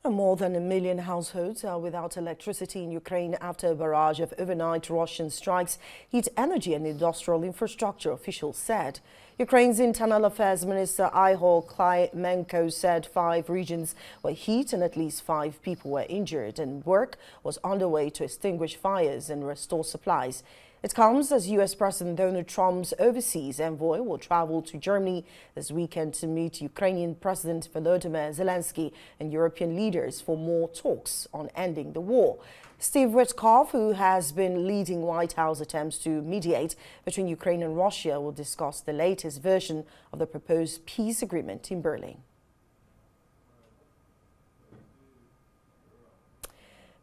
More than 1 million households are without electricity in Ukraine after a barrage of overnight Russian strikes hit energy and industrial infrastructure, officials said. Ukraine's Internal Affairs Minister Ihor Klimenko said 5 regions were hit and at least 5 people were injured, and work was underway to extinguish fires and restore supplies. It comes as U.S. President Donald Trump's overseas envoy will travel to Germany this weekend to meet Ukrainian President Volodymyr Zelensky and European leaders for more talks on ending the war. Steve Witkoff, who has been leading White House attempts to mediate between Ukraine and Russia, will discuss the latest version of the proposed peace agreement in Berlin.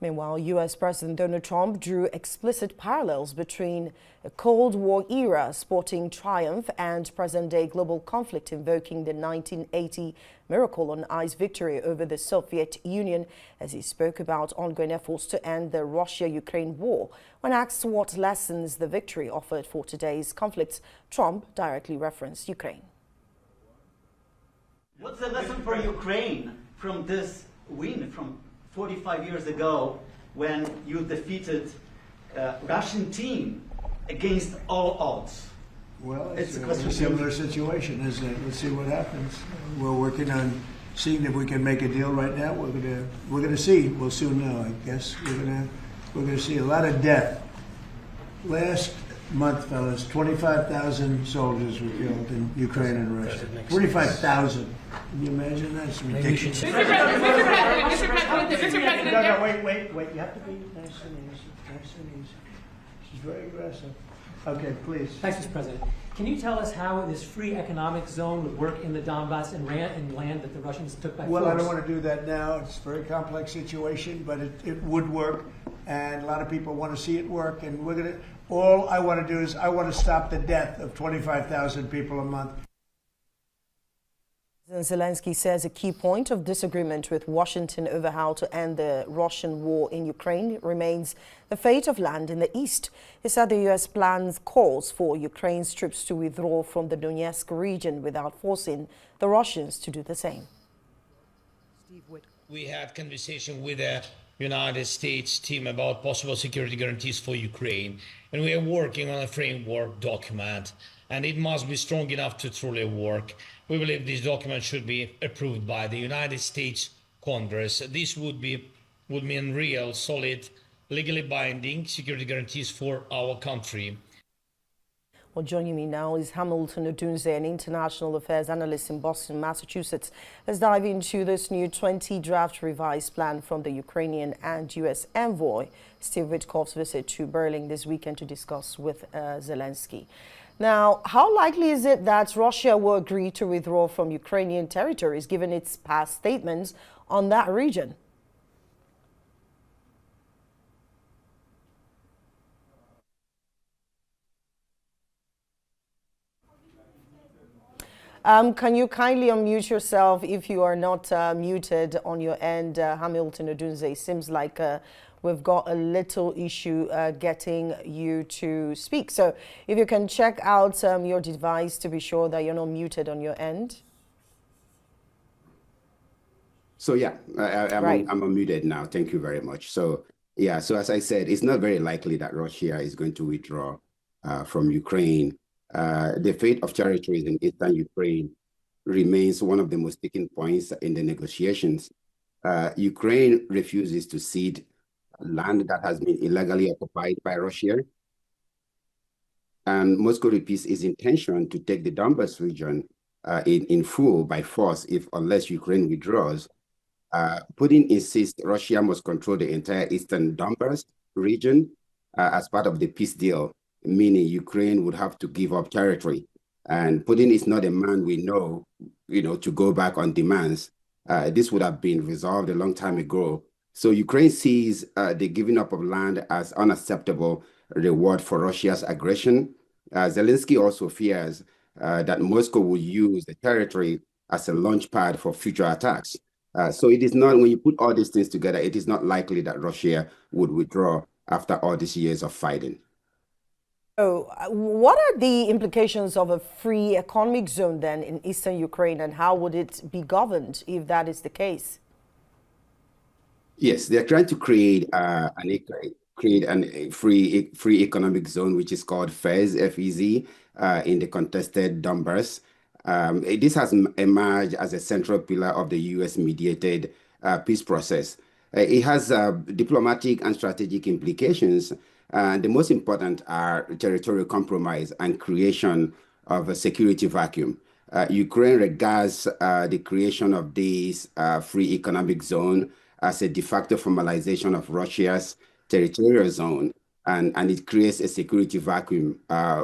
Meanwhile, U.S. President Donald Trump drew explicit parallels between a Cold War era sporting triumph and present-day global conflict, invoking the 1980 miracle on ice victory over the Soviet Union as he spoke about ongoing efforts to end the Russia-Ukraine war. When asked what lessons the victory offered for today's conflicts, Trump directly referenced Ukraine. What's the lesson for Ukraine from this win from 45 years ago when you defeated Russian team against all odds? Well, it's a similar situation, isn't it? Let's see what happens. We're working on seeing if we can make a deal right now. We're gonna see. We'll soon know, I guess. We're gonna see a lot of death. Last month, fellas, 25,000 soldiers were killed in Ukraine and Russia. 45,000. Can you imagine that? It's ridiculous. Mr. President. No, wait. You have to be nice and easy. She's very aggressive. Okay, please. Thanks, Mr. President. Can you tell us how this free economic zone would work in the Donbass and land that the Russians took by force? Well, I don't want to do that now. It's a very complex situation, but it would work, and a lot of people want to see it work. And all I want to do is I want to stop the death of 25,000 people a month. Zelensky says a key point of disagreement with Washington over how to end the Russian war in Ukraine remains the fate of land in the east. He said the U.S. plans calls for Ukraine's troops to withdraw from the Donetsk region without forcing the Russians to do the same. We had conversation with the United States team about possible security guarantees for Ukraine, and we are working on a framework document, and it must be strong enough to truly work. We believe this document should be approved by the United States Congress. This would mean real, solid, legally binding security guarantees for our country. Well, joining me now is Hamilton Odunze, an international affairs analyst in Boston, Massachusetts. Let's dive into this new 20-draft revised plan from the Ukrainian and U.S. envoy, Steve Witkoff's visit to Berlin this weekend to discuss with Zelensky. Now, how likely is it that Russia will agree to withdraw from Ukrainian territories, given its past statements on that region? Can you kindly unmute yourself if you are not muted on your end, Hamilton Odunze? It seems like we've got a little issue getting you to speak. So if you can check out your device to be sure that you're not muted on your end. So yeah, I'm unmuted now. Thank you very much. So yeah, so as I said, it's not very likely that Russia is going to withdraw from Ukraine. The fate of territories in eastern Ukraine remains one of the most sticking points in the negotiations. Ukraine refuses to cede land that has been illegally occupied by Russia. And Moscow repeats its intention to take the Donbas region in full by force unless Ukraine withdraws. Putin insists Russia must control the entire eastern Donbas region as part of the peace deal, meaning Ukraine would have to give up territory. And Putin is not a man we know, to go back on demands. This would have been resolved a long time ago. So Ukraine sees the giving up of land as unacceptable reward for Russia's aggression. Zelensky also fears that Moscow will use the territory as a launch pad for future attacks. So it is not, when you put all these things together, it is not likely that Russia would withdraw after all these years of fighting. So what are the implications of a free economic zone then in eastern Ukraine, and how would it be governed if that is the case? Yes, they're trying to create a free economic zone, which is called FEZ, FEZ, in the contested Donbass. This has emerged as a central pillar of the U.S. mediated peace process. It has diplomatic and strategic implications. The most important are territorial compromise and creation of a security vacuum. Ukraine regards the creation of this free economic zone as a de facto formalization of Russia's territorial zone, and it creates a security vacuum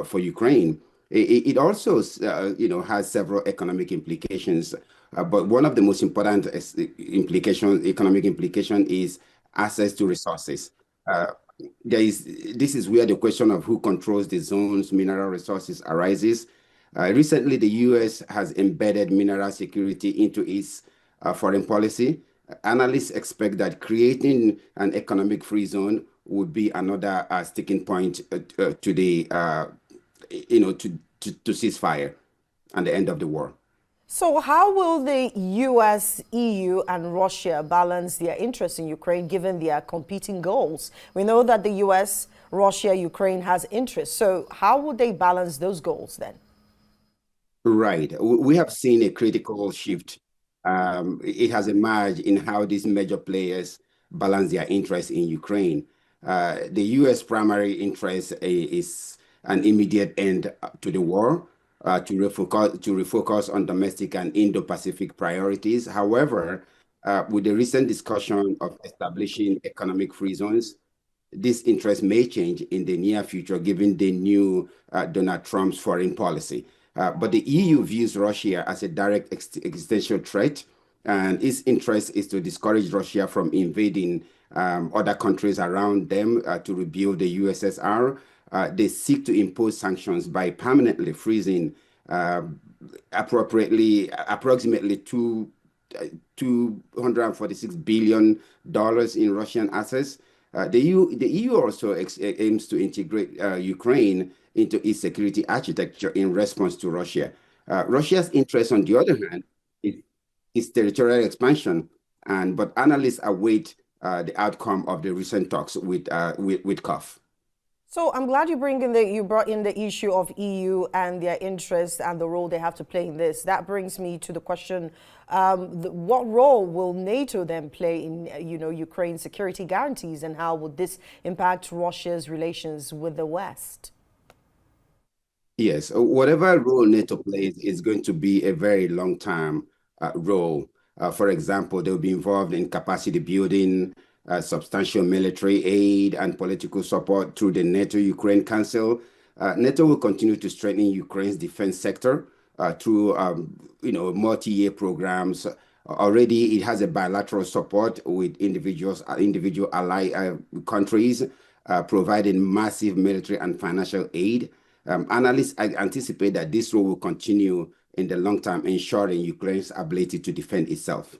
for Ukraine. It also, has several economic implications, but one of the most important economic implication, is access to resources. Uh, this is where the question of who controls the zone's mineral resources arises. Recently, the U.S. has embedded mineral security into its foreign policy. Analysts expect that creating an economic free zone would be another sticking point to the to ceasefire and the end of the war. So how will the US, EU, and Russia balance their interests in Ukraine given their competing goals? We know that the US, Russia, Ukraine has interests. So how would they balance those goals then? Right. We have seen a critical shift. It has emerged in how these major players balance their interests in Ukraine. The U.S. primary interest is an immediate end to the war, to refocus on domestic and Indo-Pacific priorities. However, with the recent discussion of establishing economic free zones, this interest may change in the near future given the new Donald Trump's foreign policy. But the EU views Russia as a direct existential threat, and its interest is to discourage Russia from invading other countries around them to rebuild the USSR. They seek to impose sanctions by permanently freezing approximately $246 billion in Russian assets. The EU also aims to integrate Ukraine into its security architecture in response to Russia. Russia's interest, on the other hand, is territorial expansion, but analysts await the outcome of the recent talks with KOF. So I'm glad you brought in the issue of EU and their interests and the role they have to play in this. That brings me to the question: what role will NATO then play in Ukraine's security guarantees, and how would this impact Russia's relations with the West? Yes, whatever role NATO plays is going to be a very long-term role. For example, they'll be involved in capacity building, substantial military aid, and political support through the NATO-Ukraine Council. NATO will continue to strengthen Ukraine's defense sector through, multi-year programs. Already, it has a bilateral support with individual ally countries, providing massive military and financial aid. Analysts anticipate that this role will continue in the long term, ensuring Ukraine's ability to defend itself.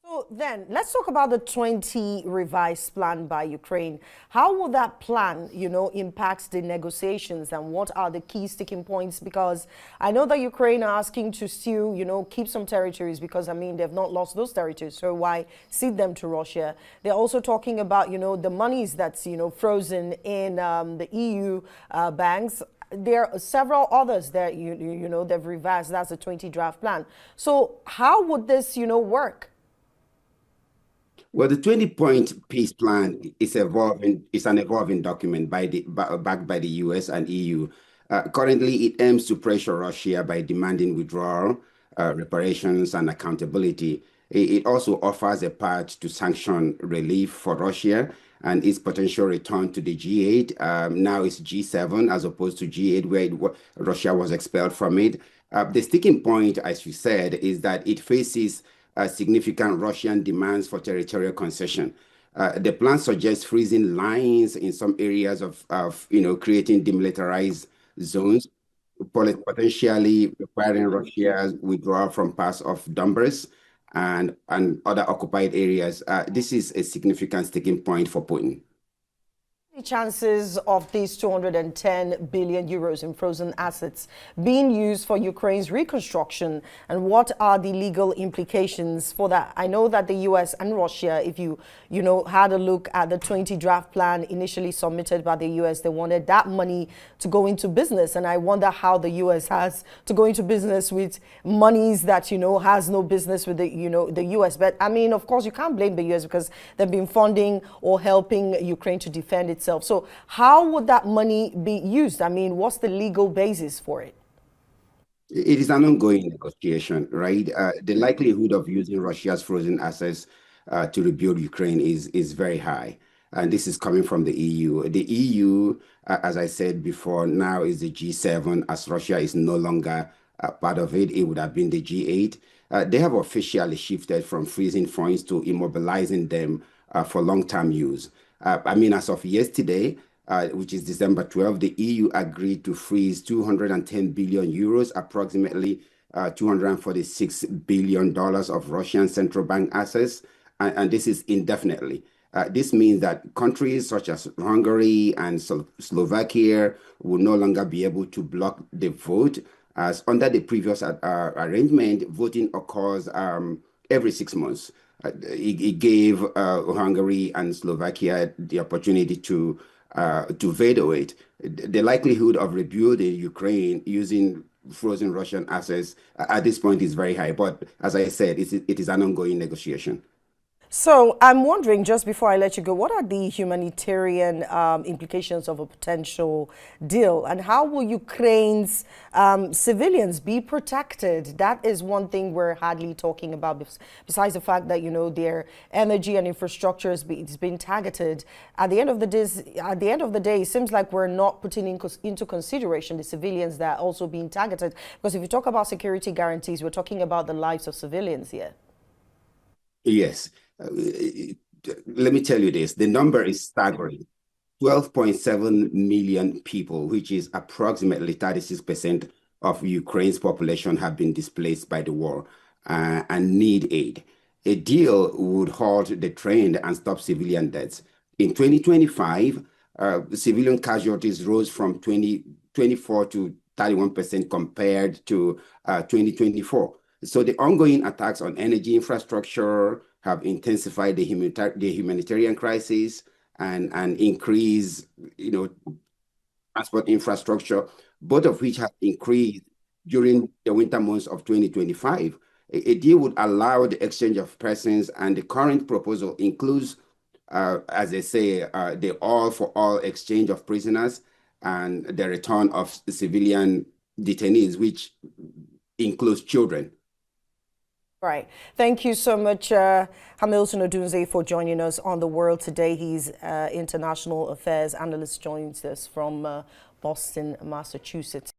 So then, let's talk about the 20 revised plan by Ukraine. How will that plan, impact the negotiations, and what are the key sticking points? Because I know that Ukraine are asking to still, keep some territories because, they've not lost those territories. So why cede them to Russia? They're also talking about, the monies that's, frozen in the EU banks. There are several others that, they've revised. That's a 20 draft plan. So how would this, work? Well, the 20-point peace plan is an evolving document backed by the US and EU. Currently, it aims to pressure Russia by demanding withdrawal, reparations, and accountability. It also offers a path to sanction relief for Russia and its potential return to the G8. Now it's G7 as opposed to G8, where Russia was expelled from it. The sticking point, as you said, is that it faces significant Russian demands for territorial concession. The plan suggests freezing lines in some areas of creating demilitarized zones, potentially requiring Russia's withdrawal from parts of Donbass and other occupied areas. This is a significant sticking point for Putin. The chances of these 210 billion euros in frozen assets being used for Ukraine's reconstruction, and what are the legal implications for that? I know that the US and Russia, if you had a look at the 20 draft plan initially submitted by the US, they wanted that money to go into business, and I wonder how the US has to go into business with monies that has no business with the US. But I mean, of course, you can't blame the US because they've been funding or helping Ukraine to defend itself. So how would that money be used? I mean, what's the legal basis for it? It is an ongoing negotiation, right? The likelihood of using Russia's frozen assets to rebuild Ukraine is very high. And this is coming from the EU. The EU, as I said before, now is the G7, as Russia is no longer part of it. It would have been the G8. They have officially shifted from freezing funds to immobilizing them for long-term use. I mean, as of yesterday, which is December 12, the EU agreed to freeze 210 billion euros, approximately $246 billion of Russian central bank assets, and this is indefinitely. This means that countries such as Hungary and Slovakia will no longer be able to block the vote, as under the previous arrangement, voting occurs every 6 months. It gave Hungary and Slovakia the opportunity to veto it. The likelihood of rebuilding Ukraine using frozen Russian assets at this point is very high. But as I said, it is an ongoing negotiation. So I'm wondering, just before I let you go, what are the humanitarian implications of a potential deal, and how will Ukraine's civilians be protected? That is one thing we're hardly talking about, besides the fact that their energy and infrastructure is being targeted. At the end of the day, it seems like we're not putting into consideration the civilians that are also being targeted. Because if you talk about security guarantees, we're talking about the lives of civilians here. Yes. Let me tell you this. The number is staggering. 12.7 million people, which is approximately 36% of Ukraine's population, have been displaced by the war and need aid. A deal would halt the trend and stop civilian deaths. In 2025, civilian casualties rose from 24 to 31% compared to 2024. So the ongoing attacks on energy infrastructure have intensified the humanitarian crisis and increased, transport infrastructure, both of which have increased during the winter months of 2025. A deal would allow the exchange of persons, and the current proposal includes, as they say, the all-for-all exchange of prisoners and the return of civilian detainees, which includes children. Right. Thank you so much, Hamilton Odunze, for joining us on The World today. He's international affairs analyst, joins us from Boston, Massachusetts.